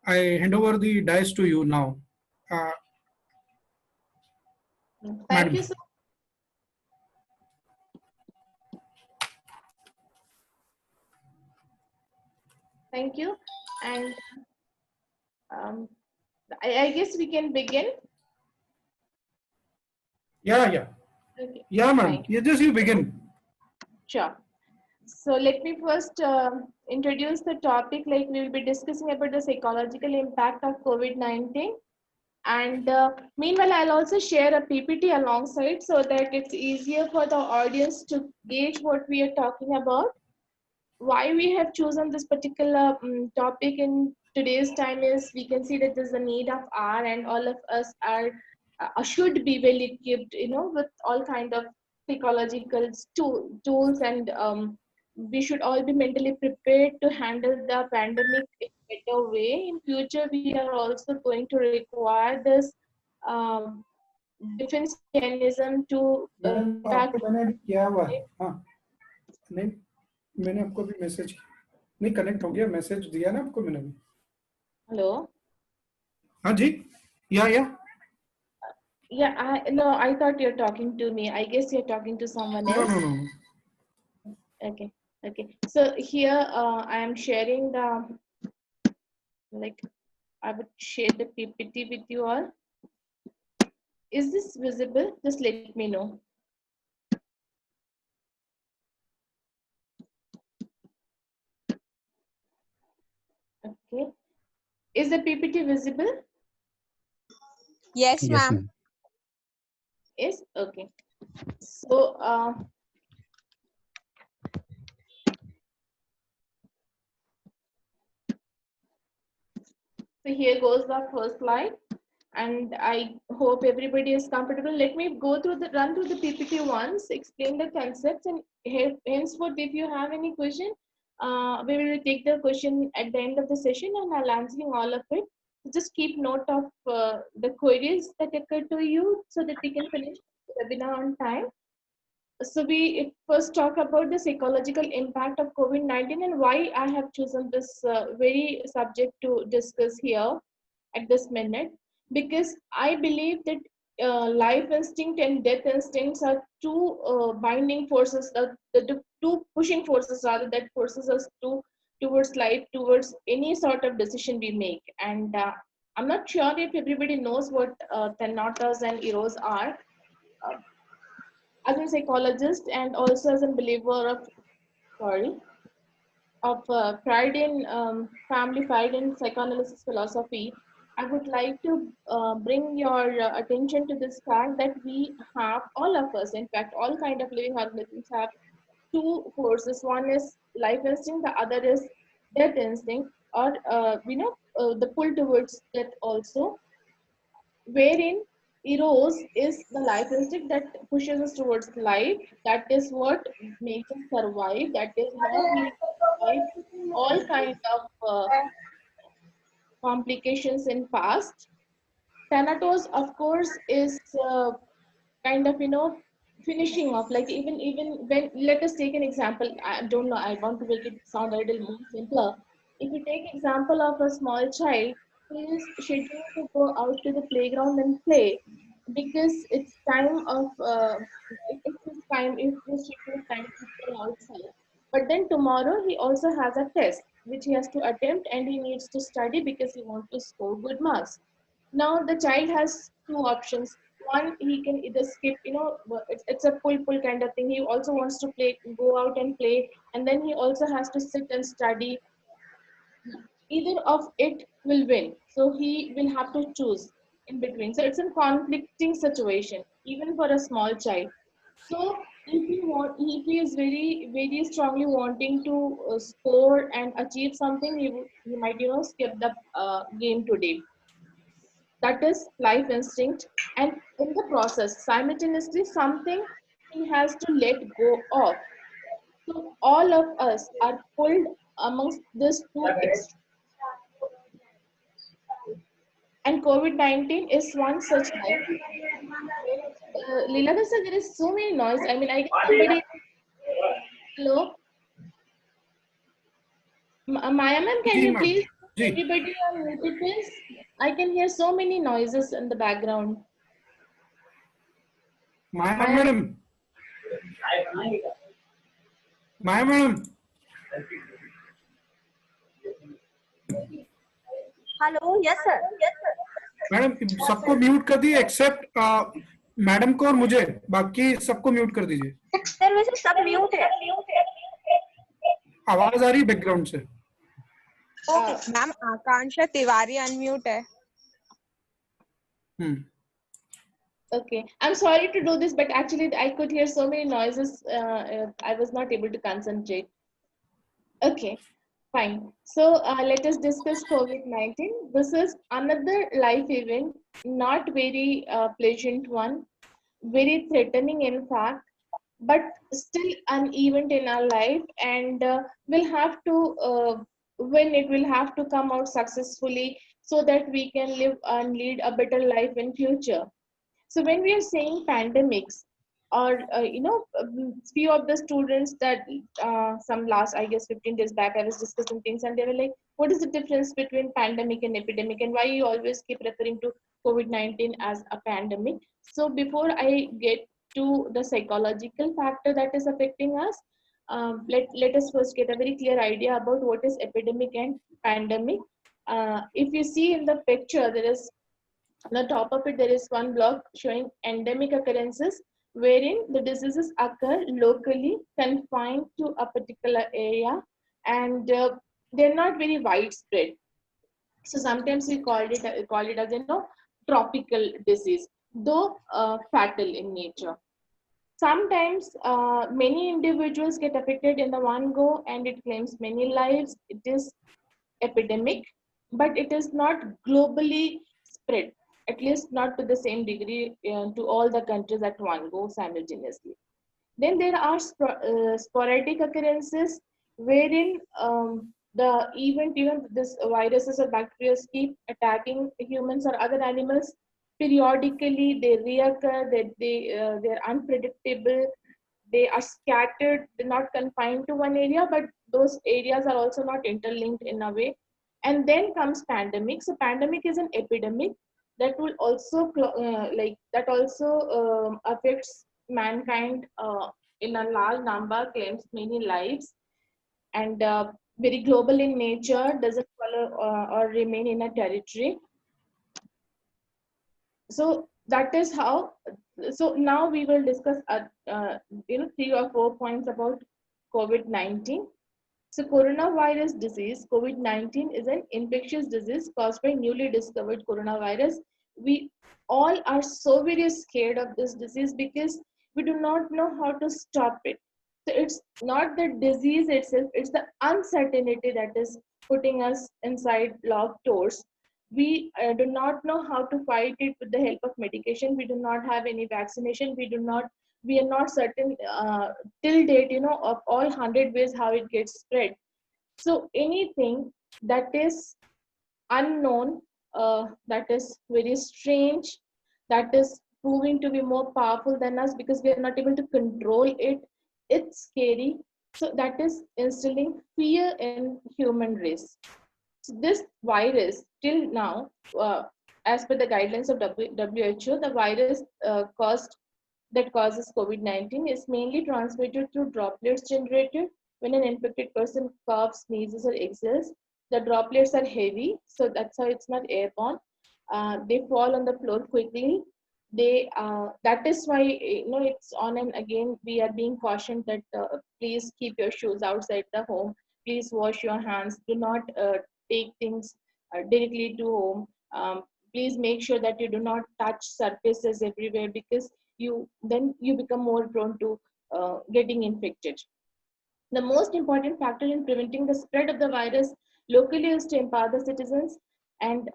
I hand over the dice to you now, uh, Thank madam. you so Thank you. And um, I guess we can begin. Yeah. Okay. Yeah, madam. Thank you. Yeah, just you begin. Sure. So let me first introduce the topic. Like we will be discussing about the psychological impact of COVID-19. And meanwhile, I'll also share a PPT alongside so that it's easier for the audience to gauge what we are talking about. Why we have chosen this particular topic in today's time is we can see that there's a need of R, and all of us are should be well equipped, with all kind of psychological tools, and we should all be mentally prepared to handle the pandemic in a better way. In future, we are also going to require this um, defense mechanism to madam get back. आपको मैंने अभी किया हुआ है, हाँ नहीं, मैंने आपको भी मैसेज नहीं कनेक्ट हो गया, मैसेज दिया ना आपको मैंने भी. Hello. हाँ जी, या Yeah, no, I thought you're talking to me. I guess you're talking to someone no else. No no. Okay, okay. So here I am sharing like, I would share the PPT with you all. Is this visible? Just let me know. Okay. Is the PPT visible? Yes, Yes, ma'am. ma'am. Yes? Okay. So, so here goes the first slide, and I hope everybody is comfortable. Let me run through the PPT once, explain the concepts, and henceforth, if you have any question, we will take the question at the end of the session, and I'll answering all of it. Just keep note of the queries that occur to you so that we can finish the webinar on time. So we first talk about the psychological impact of COVID-19 and why I have chosen this very subject to discuss here at this minute, because I believe that life instinct and death instincts are two binding forces, the two pushing forces rather, that forces us to towards life, towards any sort of decision we make. And I'm not sure if everybody knows what Thanatos and Eros are. Uh, as a psychologist and also as a believer of, sorry, of pride in family, pride in psychoanalysis philosophy, I would like to bring your attention to this fact that we have, all of us, in fact, all kind of living organisms have two forces. One is life instinct, the other is death instinct, or the pull towards death also, wherein eros is the life instinct that pushes us towards life. That is what makes us survive. That is how we survive all kind of complications in past. Thanatos, of course, is kind of finishing off. Like even when, let us take an example. I don't know. I want to make it sound a little more simpler. If you take example of a small child who is scheduled to go out to the playground and play because it's time of it's his time, it's his scheduled time to play outside. But then tomorrow he also has a test which he has to attempt, and he needs to study because he wants to score good marks. Now the child has two options. One, he can either skip, it's a pull kind of thing. He also wants to play, go out and play, and then he also has to sit and study. Either of it will win, so he will have to choose in between. So it's a conflicting situation even for a small child. So if he is very very strongly wanting to score and achieve something, he might skip the game today. That is life instinct. And in the process, simultaneously, something he has to let go of. So all of us are pulled amongst these two extremes, and COVID-19 is one such life. Leela sir, there is so many noise. I mean, I guess somebody. Hello, Maya ma'am, can जी you ma'am, please जी everybody are muted, please? I can hear so many noises in the background. Maya Maya, madam, Maya madam, hello, yes sir. Madam सबको mute कर दिए accept madam को और मुझे, बाकी सबको म्यूट कर दीजिए। सर वैसे सब म्यूट है। आवाज आ रही है बैकग्राउंड से। ओके मैम आकांक्षा तिवारी अनम्यूट है। okay. I'm sorry to do this, but actually I could hear so many noises. I was not able to concentrate. Okay, fine. So let us discuss COVID-19. This is another life event, not very pleasant one, very threatening in fact, but still an event in our life, and we'll have to when it will have to come out successfully so that we can live and lead a better life in future. So when we are saying pandemics, or few of the students that some last, I guess 15 days back, I was discussing things, and they were like, what is the difference between pandemic and epidemic, and why you always keep referring to COVID-19 as a pandemic? So before I get to the psychological factor that is affecting us, let us first get a very clear idea about what is epidemic and pandemic. If you see in the picture, there is on the top of it, there is one block showing endemic occurrences, wherein the diseases occur locally, confined to a particular area, and they're not very widespread. So sometimes we call it as tropical disease, though fatal in nature. Sometimes many individuals get affected in the one go, and it claims many lives. It is epidemic, but it is not globally spread, at least not to the same degree to all the countries at one go simultaneously. Then there are sporadic occurrences wherein even this viruses or bacteria keep attacking humans or other animals periodically. They reoccur, they're unpredictable, they are scattered, they're not confined to one area, but those areas are also not interlinked in a way. And then comes pandemic. So pandemic is an epidemic that will also that also affects mankind in a large number, claims many lives, and very global in nature, doesn't follow or remain in a territory. So that is how. So now we will discuss 3 or 4 points about COVID-19. So coronavirus disease, COVID-19, is an infectious disease caused by newly discovered coronavirus. We all are so very scared of this disease because we do not know how to stop it. So it's not the disease itself, it's the uncertainty that is putting us inside locked doors. We do not know how to fight it with the help of medication. We do not have any vaccination. We are not certain till date, of all 100 ways how it gets spread. So anything that is unknown, that is very strange, that is proving to be more powerful than us because we are not able to control it, it's scary. So that is instilling fear in human race. So this virus, till now, as per the guidelines of WHO, the virus that causes COVID-19 is mainly transmitted through droplets generated when an infected person coughs, sneezes, or exhales. The droplets are heavy, so that's how it's not airborne. They fall on the floor quickly. That is why it's on, and again we are being cautioned that please keep your shoes outside the home. Please wash your hands. Do not take things directly to home. Please make sure that you do not touch surfaces everywhere because you become more prone to getting infected. The most important factor in preventing the spread of the virus locally is to empower the citizens. And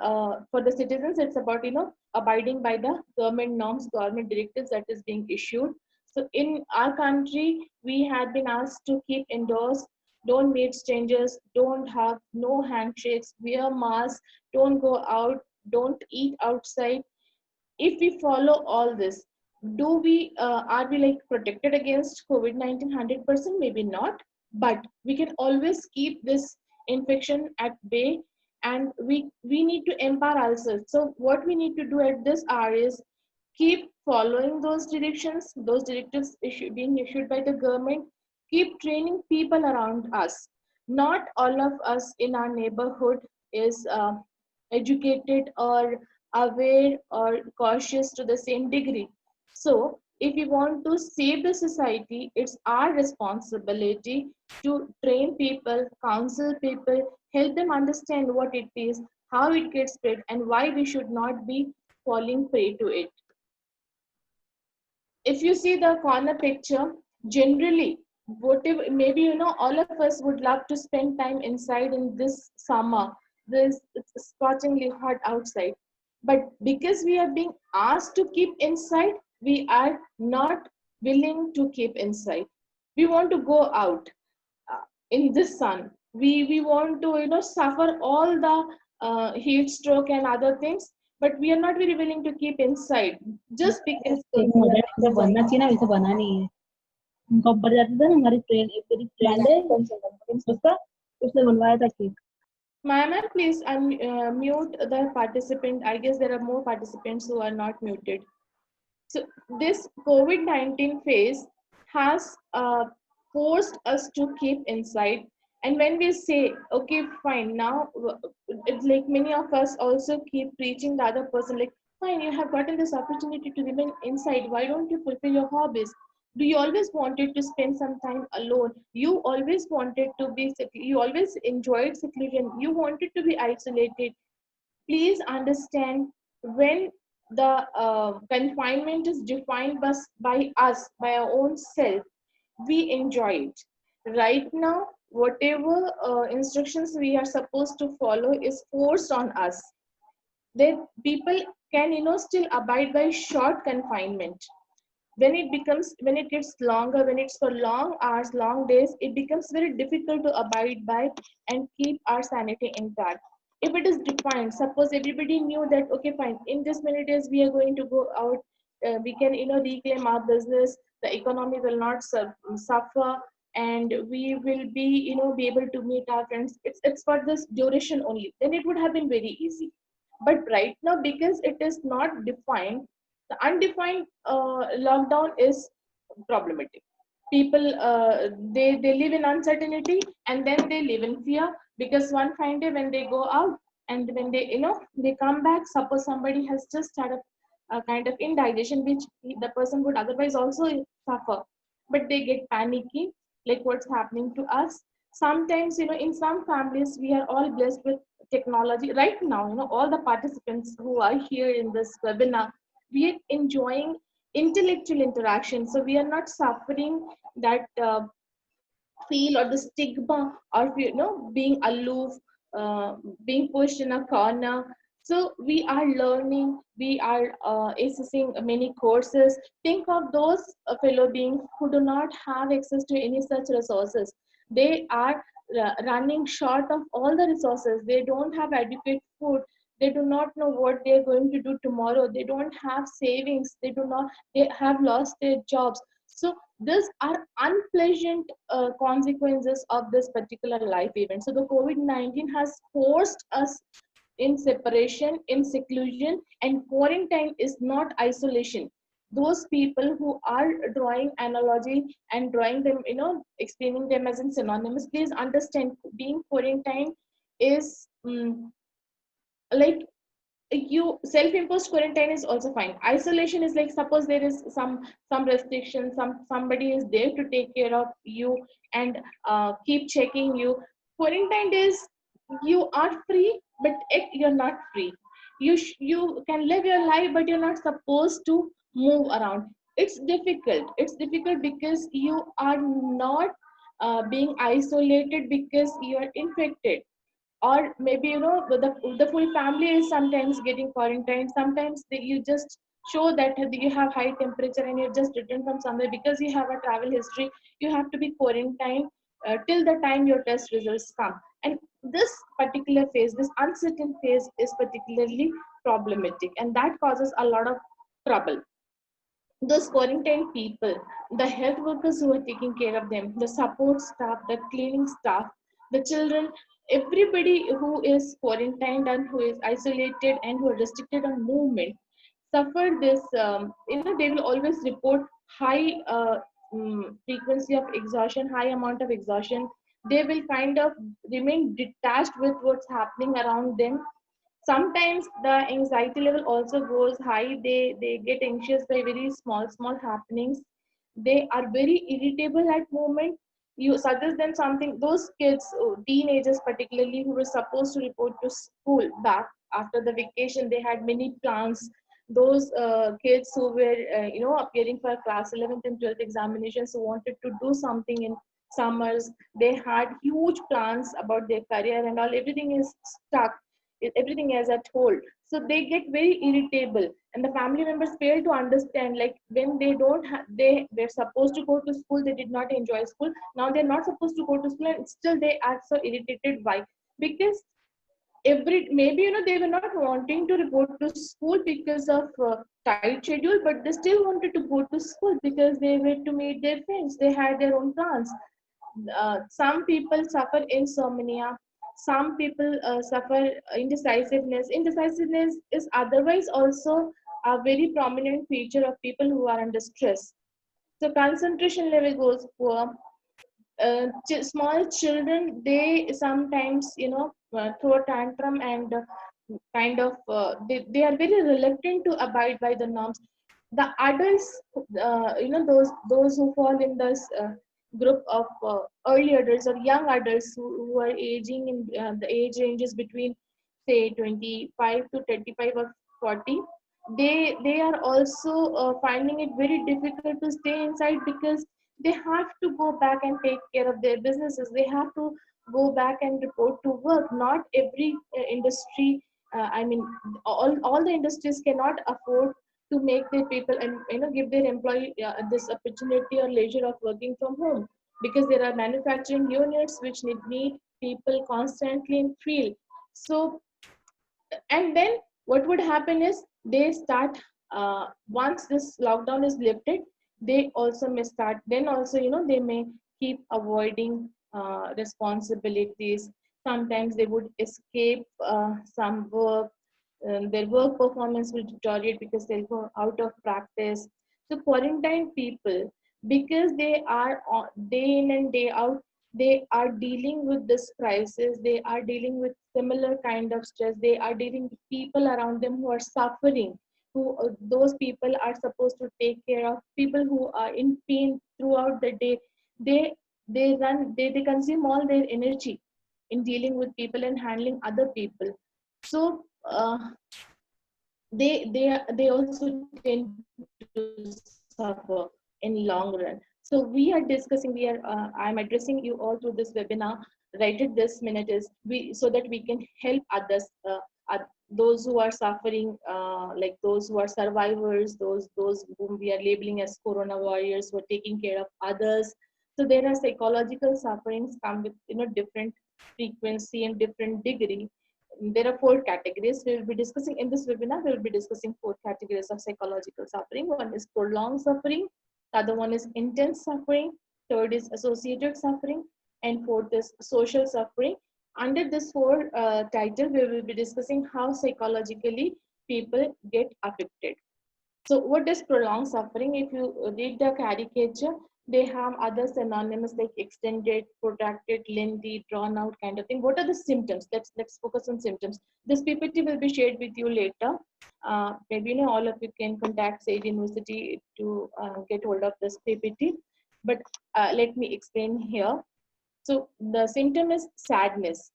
for the citizens, it's about abiding by the government norms, government directives that is being issued. So in our country, we had been asked to keep indoors, don't meet strangers, don't hug, no handshakes, wear masks, don't go out, don't eat outside. If we follow all this, do we are we like protected against COVID-19 100%? Maybe not, but we can always keep this infection at bay, and we need to empower ourselves. So what we need to do at this hour is keep following those directions, those directives being issued by the government. Keep training people around us. Not all of us in our neighborhood is educated or aware or cautious to the same degree. So if we want to save the society, it's our responsibility to train people, counsel people, help them understand what it is, how it gets spread, and why we should not be falling prey to it. If you see the corner picture, generally, whatever, maybe all of us would love to spend time inside in this summer. This it's scorchingly hot outside, but because we are being asked to keep inside, we are not willing to keep inside. We want to go out in this sun. We want to suffer all the heat stroke and other things, but we are not very willing to keep inside just because जैसा बनना चाहिए ना वैसा बना नहीं है। उनका ऊपर जाता था ना, हमारी ट्रेन एक मेरी फ्रेंड है उसका, उसने बनवाया था cake. Ma'am, please mute the participant. I guess there are more participants who are not muted. So this COVID-19 phase has forced us to keep inside. And when we say, okay, fine, now it's like many of us also keep preaching the other person, like, fine, you have gotten this opportunity to remain inside. Why don't you fulfill your hobbies? Do you always wanted to spend some time alone? You always wanted to be, you always enjoyed seclusion. You wanted to be isolated. Please understand, when the confinement is defined by us, by our own self, we enjoy it. Right now, whatever instructions we are supposed to follow is forced on us. That people can still abide by short confinement. When it gets longer, when it's for long hours, long days, it becomes very difficult to abide by and keep our sanity intact. If it is defined, suppose everybody knew that, okay, fine, in this many days we are going to go out, we can reclaim our business, the economy will not suffer, and we will be able to meet our friends. It's for this duration only, then it would have been very easy. But right now, because it is not defined, the undefined lockdown is problematic. People they live in uncertainty, and then they live in fear, because one fine day when they go out, and when they come back, suppose somebody has just had a kind of indigestion which the person would otherwise also suffer, but they get panicky, like what's happening to us. Sometimes in some families, we are all blessed with technology right now. All the participants who are here in this webinar, we are enjoying intellectual interaction, so we are not suffering that feel or the stigma of being aloof, being pushed in a corner. So we are learning, we are assessing many courses. Think of those fellow beings who do not have access to any such resources. They are running short of all the resources. They don't have adequate food. They do not know what they are going to do tomorrow. They don't have savings. They have lost their jobs. So these are unpleasant consequences of this particular life event. So the COVID-19 has forced us in separation, in seclusion, and quarantine is not isolation. Those people who are drawing analogy and drawing them, explaining them as in synonymous, please understand, being quarantined is like, you self-imposed quarantine is also fine. Isolation is like, suppose there is some restriction, somebody is there to take care of you and keep checking you. Quarantine is, you are free, but you're not free. You can live your life, but you're not supposed to move around. It's difficult because you are not being isolated because you are infected, or maybe the full family is sometimes getting quarantined. Sometimes you just show that you have high temperature and you've just returned from somewhere, because you have a travel history, you have to be quarantined till the time your test results come. And this particular phase, this uncertain phase, is particularly problematic, and that causes a lot of trouble. Those quarantined people, the health workers who are taking care of them, the support staff, the cleaning staff, the children everybody who is quarantined and who is isolated and who are restricted on movement suffer this, they will always report high frequency of exhaustion, high amount of exhaustion. They will kind of remain detached with what's happening around them. Sometimes the anxiety level also goes high. They get anxious by very small happenings. They are very irritable at moment. You suggest them something, those kids, teenagers particularly, who were supposed to report to school back after the vacation, they had many plans. Those kids who were appearing for class 11th and 12th examinations, who wanted to do something in summers, they had huge plans about their career and all. Everything is stuck, everything is at hold. So they get very irritable, and the family members fail to understand, like when they don't they were supposed to go to school, they did not enjoy school. Now they're not supposed to go to school and still they are so irritated. Why? Because maybe they were not wanting to report to school because of tight schedule, but they still wanted to go to school because they were to meet their friends, they had their own plans. Some people suffer insomnia. Some people suffer indecisiveness. Indecisiveness is otherwise also a very prominent feature of people who are under stress. So concentration level goes poor. Small children, they sometimes throw a tantrum and they are very reluctant to abide by the norms. The adults, those who fall in this group of early adults or young adults who are aging in the age ranges between say 25 to 35 or 40, they are also finding it very difficult to stay inside because they have to go back and take care of their businesses. They have to go back and report to work. Not every industry, all the industries cannot afford to make their people and give their employee this opportunity or leisure of working from home, because there are manufacturing units which need people constantly in field. So, and then what would happen is they start, once this lockdown is lifted, they also may start, then also they may keep avoiding responsibilities. Sometimes they would escape some work. Their work performance will deteriorate because they'll go out of practice. So quarantine people, because they are day in and day out, they are dealing with this crisis, they are dealing with similar kind of stress, they are dealing with people around them who are suffering, who those people are supposed to take care of, people who are in pain throughout the day. They consume all their energy in dealing with people and handling other people. So they also tend to suffer in long run. So we are discussing, I'm addressing you all through this webinar right at this minute, is so that we can help others, those who are suffering, like those who are survivors, those whom we are labeling as corona warriors, who are taking care of others. So there are psychological sufferings come with different frequency and different degree. There are 4 categories we will be discussing in this webinar. We will be discussing 4 categories of psychological suffering. One is prolonged suffering, the other one is intense suffering, third is associated suffering, and fourth is social suffering. Under this 4 title, we will be discussing how psychologically people get affected. So what is prolonged suffering? If you read the caricature, they have other synonyms like extended, protracted, lengthy, drawn out kind of thing. What are the symptoms? Let's focus on symptoms. This PPT will be shared with you later. Maybe all of you can contact Sage University to get hold of this PPT. But let me explain here. So the symptom is sadness.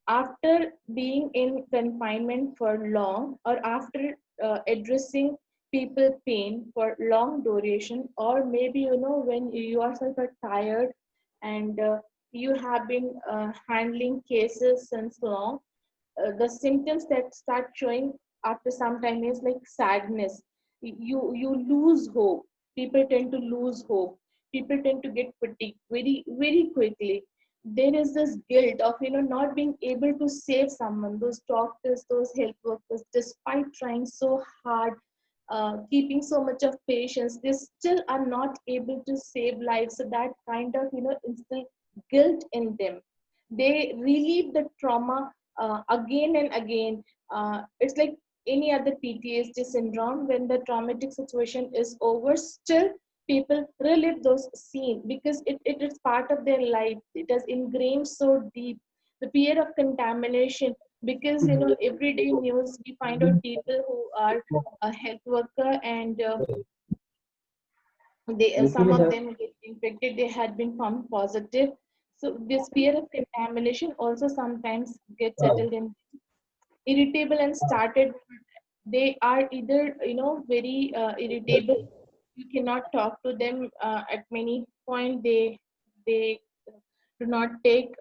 After being in confinement for long, or after addressing people pain for long duration, or maybe when you yourself are tired and you have been handling cases since long, the symptoms that start showing after some time is like sadness. You lose hope. People tend to lose hope. People tend to get fatigued very quickly. There is this guilt of not being able to save someone. Those doctors, those health workers, despite trying so hard, keeping so much of patience, they still are not able to save lives. So that kind of instill guilt in them. They relieve the trauma again and again. It's like any other PTSD syndrome. When the traumatic situation is over, still people relive those scenes because it is part of their life. It has ingrained so deep. The fear of contamination, because every day news we find out people who are a health worker, and some of them get infected, they had been found positive. So this fear of contamination also sometimes gets settled in. Irritable and started, they are either very irritable, you cannot talk to them at many point. They do not take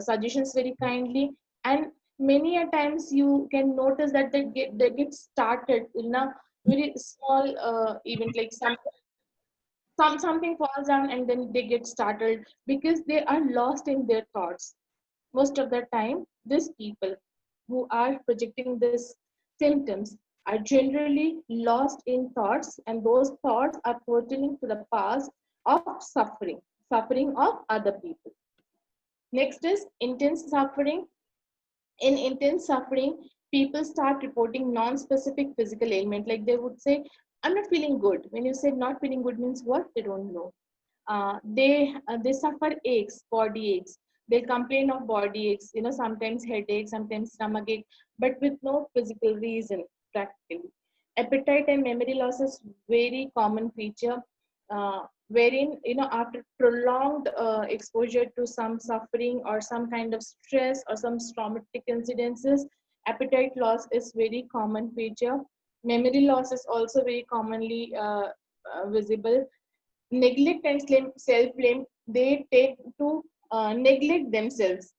suggestions very kindly, and many a times you can notice that they get started in a very small event, like something falls down and then they get startled because they are lost in their thoughts. Most of the time these people who are projecting these symptoms are generally lost in thoughts, and those thoughts are pertaining to the past of suffering of other people. Next is intense suffering. In intense suffering, people start reporting non-specific physical ailment. Like they would say, I'm not feeling good. When you say not feeling good means what? They don't know. They suffer aches, body aches. They complain of body aches, sometimes headache, sometimes stomach ache, but with no physical reason practically. Appetite and memory loss is very common feature, wherein after prolonged exposure to some suffering or some kind of stress or some traumatic incidences, appetite loss is very common feature. Memory loss is also very commonly visible. Neglect and self-blame, they take to neglect themselves,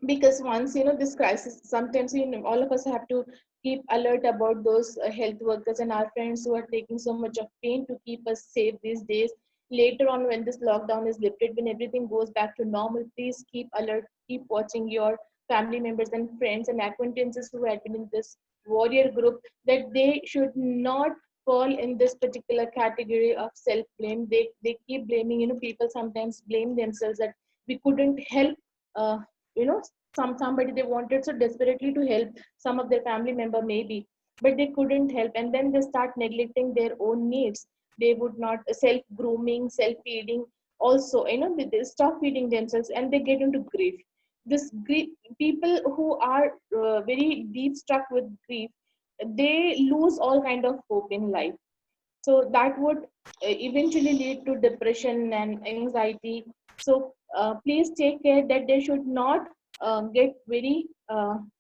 because once this crisis, sometimes all of us have to keep alert about those health workers and our friends who are taking so much of pain to keep us safe these days. Later on, when this lockdown is lifted, when everything goes back to normal, please keep alert, keep watching your family members and friends and acquaintances who had been in this warrior group, that they should not fall in this particular category of self blame. They keep blaming, people sometimes blame themselves that we couldn't help uh, you know somebody they wanted so desperately to help, some of their family member maybe, but they couldn't help, and then they start neglecting their own needs. They would not self grooming, self feeding also, they stop feeding themselves and they get into grief. This grief, people who are very deep struck with grief, they lose all kind of hope in life. So that would eventually lead to depression and anxiety. So please take care that they should not get very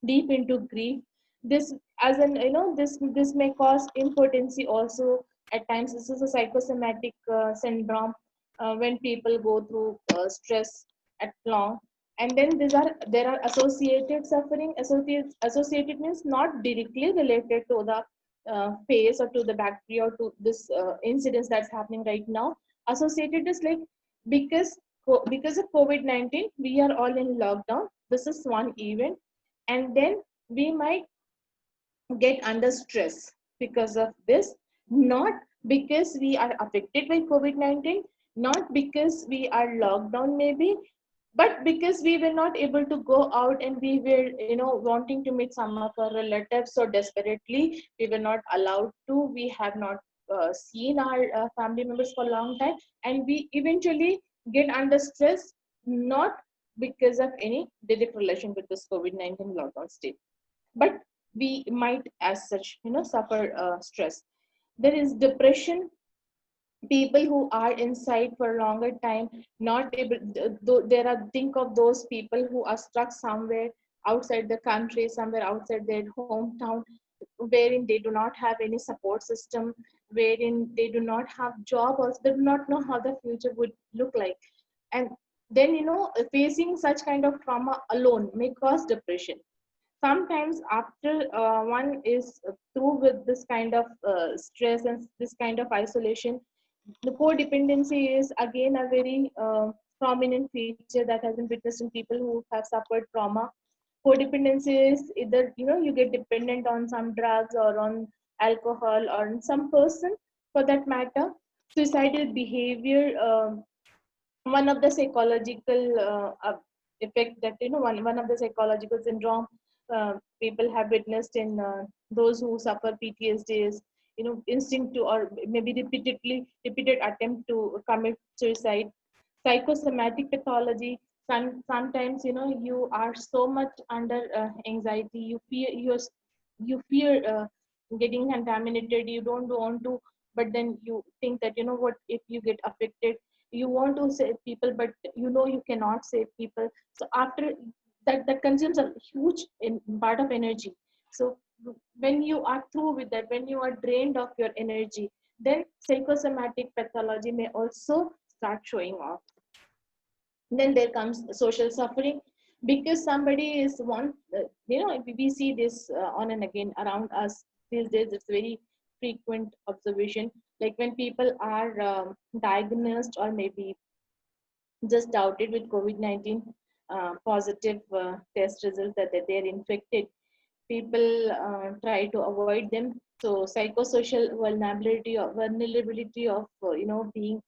deep into grief. This, as an this may cause impotency also at times. This is a psychosomatic syndrome when people go through stress at long. And then there are associated suffering. Associated means not directly related to the phase or to the bacteria or to this incidence that's happening right now. Associated is like, because because of COVID-19 we are all in lockdown. This is one event, and then we might get under stress because of this, not because we are affected by COVID-19, not because we are locked down maybe, but because we were not able to go out and we were wanting to meet some of our relatives so desperately. We were not allowed to. We have not seen our family members for a long time, and we eventually get under stress, not because of any direct relation with this COVID-19 lockdown state, but we might as such suffer stress. There is depression. People who are inside for a longer time, not able, there are, think of those people who are stuck somewhere outside the country, somewhere outside their hometown, wherein they do not have any support system, wherein they do not have job, or they do not know how the future would look like. And then facing such kind of trauma alone may cause depression. Sometimes after one is through with this kind of stress and this kind of isolation, the codependency is again a very prominent feature that has been witnessed in people who have suffered trauma. Codependency is either you get dependent on some drugs or on alcohol or on some person for that matter. Suicidal behavior, one of the psychological effect that, one of the psychological syndrome people have witnessed in those who suffer PTSD is, instinct to, or maybe repeated attempt to commit suicide. Psychosomatic pathology, sometimes, you are so much under anxiety, you fear getting contaminated, you don't want to, but then you think that, what if you get affected, you want to save people, but you cannot save people. So after that consumes a huge part of energy. So when you are through with that, when you are drained of your energy, then psychosomatic pathology may also start showing off. Then there comes social suffering, because somebody is one, we see this on and again around us these days. It's very frequent observation, like when people are diagnosed or maybe just doubted with COVID-19 positive test results that they're infected, people try to avoid them. So psychosocial vulnerability of being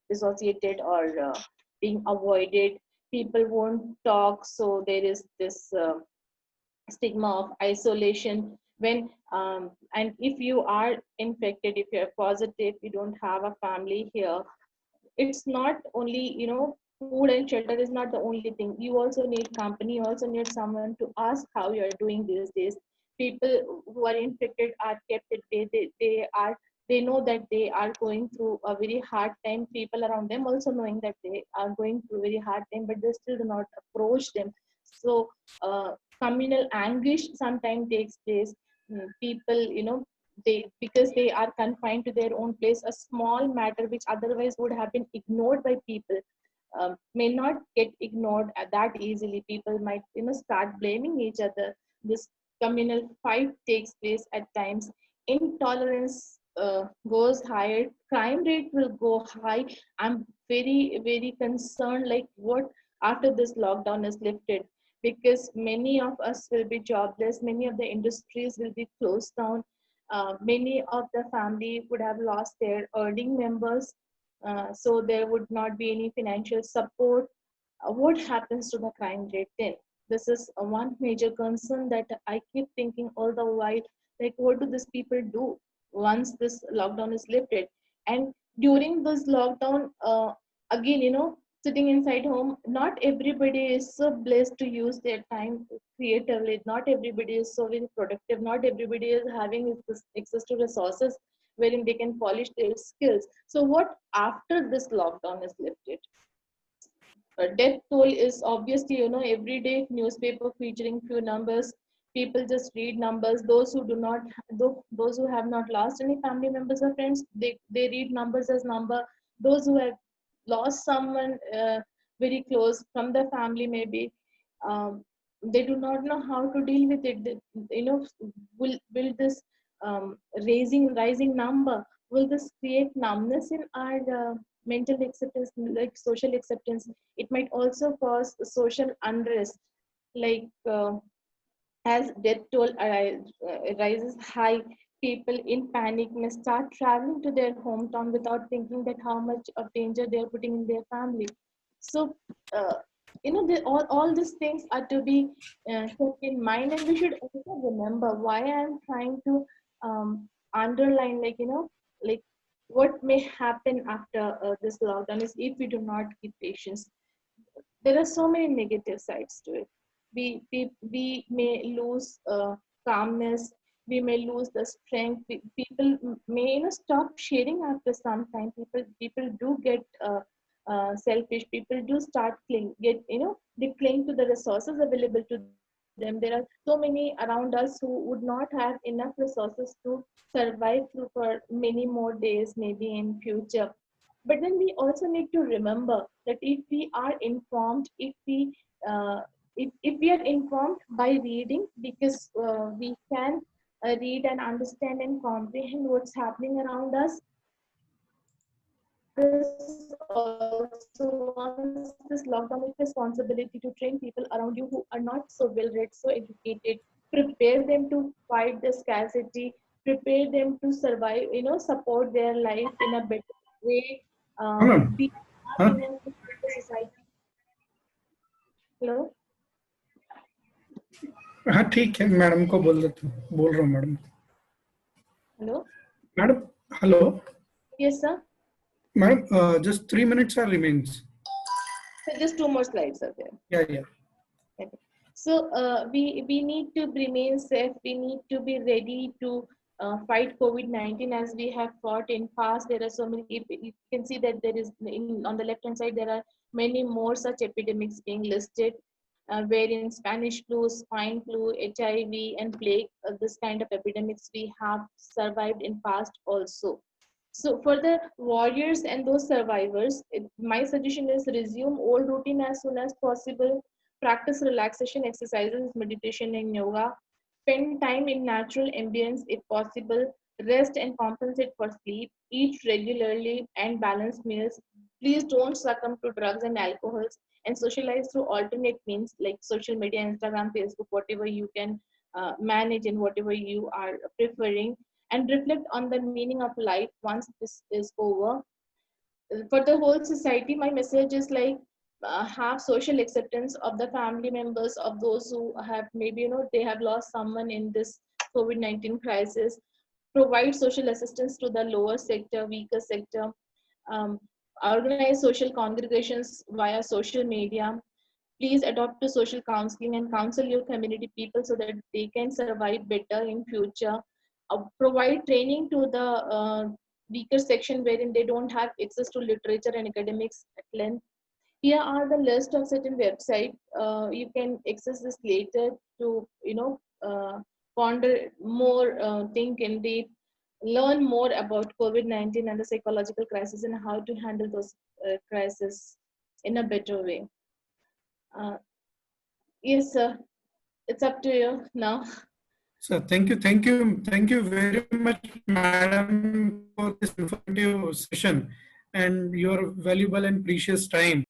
dissociated or being avoided. People won't talk, so there is this stigma of isolation. When and if you are infected, if you're positive, you don't have a family here, it's not only, food and shelter is not the only thing. You also need company, you also need someone to ask how you're doing these days. People who are infected are kept at bay. They know that they are going through a very hard time. People around them also knowing that they are going through a very hard time, but they still do not approach them. So communal anguish sometimes takes place. People, because they are confined to their own place, a small matter which otherwise would have been ignored by people may not get ignored that easily. People might, start blaming each other. This communal fight takes place at times. Intolerance goes higher. Crime rate will go high. I'm very, very concerned, like what after this lockdown is lifted, because many of us will be jobless. Many of the industries will be closed down. Many of the family would have lost their earning members, so there would not be any financial support. What happens to the crime rate then? This is one major concern that I keep thinking all the while, like what do these people do once this lockdown is lifted? And during this lockdown, again, sitting inside home, not everybody is so blessed to use their time creatively. Not everybody is so very productive. Not everybody is having access to resources wherein they can polish their skills. So what after this lockdown is lifted? Death toll is obviously, every day newspaper featuring few numbers. People just read numbers. Those who do not, those who have not lost any family members or friends, they read numbers as number. Those who have lost someone very close from the family, maybe they do not know how to deal with it. Will this rising number, will this create numbness in our mental acceptance, like social acceptance? It might also cause social unrest, like as death toll rises high, people in panic may start traveling to their hometown without thinking that how much of danger they are putting in their family. So all these things are to be kept in mind, and we should also remember why I'm trying to underline, like what may happen after this lockdown is, if we do not keep patience, there are so many negative sides to it. We may lose calmness, we may lose the strength. People may stop sharing after some time. People do get selfish. People do start they cling to the resources available to them. There are so many around us who would not have enough resources to survive through for many more days, maybe in future. But then we also need to remember that if we are informed, uh, if we are informed by reading, because we can read and understand and comprehend what's happening around us. This also, once this lockdown is responsibility to train people around you who are not so well read, so educated, prepare them to fight the scarcity, prepare them to survive, support their life in a better way. हाँ ma'am, We हाँ are in a society. Hello. हाँ ठीक है, madam को बोल देता हूँ, बोल रहा हूँ madam. Hello. Madam, hello. Yes, sir. Madam, just 3 minutes are remains. So just 2 more slides are there. Yeah. Okay. So we need to remain safe. We need to be ready to fight COVID-19 as we have fought in past. There are so many. You can see that there is on the left hand side there are many more such epidemics being listed, wherein Spanish flu, swine flu, HIV, and plague. This kind of epidemics we have survived in past also. So for the warriors and those survivors, my suggestion is resume old routine as soon as possible. Practice relaxation exercises, meditation and yoga. Spend time in natural ambience if possible. Rest and compensate for sleep. Eat regularly and balanced meals. Please don't succumb to drugs and alcohols, and socialize through alternate means like social media, Instagram, Facebook, whatever you can manage and whatever you are preferring. And reflect on the meaning of life once this is over. For the whole society, my message is like have social acceptance of the family members of those who have maybe they have lost someone in this COVID-19 crisis. Provide social assistance to the lower sector, weaker sector. um, Organize social congregations via social media. Please adopt to social counseling and counsel your community people so that they can survive better in future. Provide training to the weaker section wherein they don't have access to literature and academics at length. Here are the list of certain websites. You can access this later to ponder more, think in deep, learn more about COVID-19 and the psychological crisis and how to handle those crises in a better way. Yes, sir. It's up to you now. So thank you very much, madam, for this informative session and your valuable and precious time.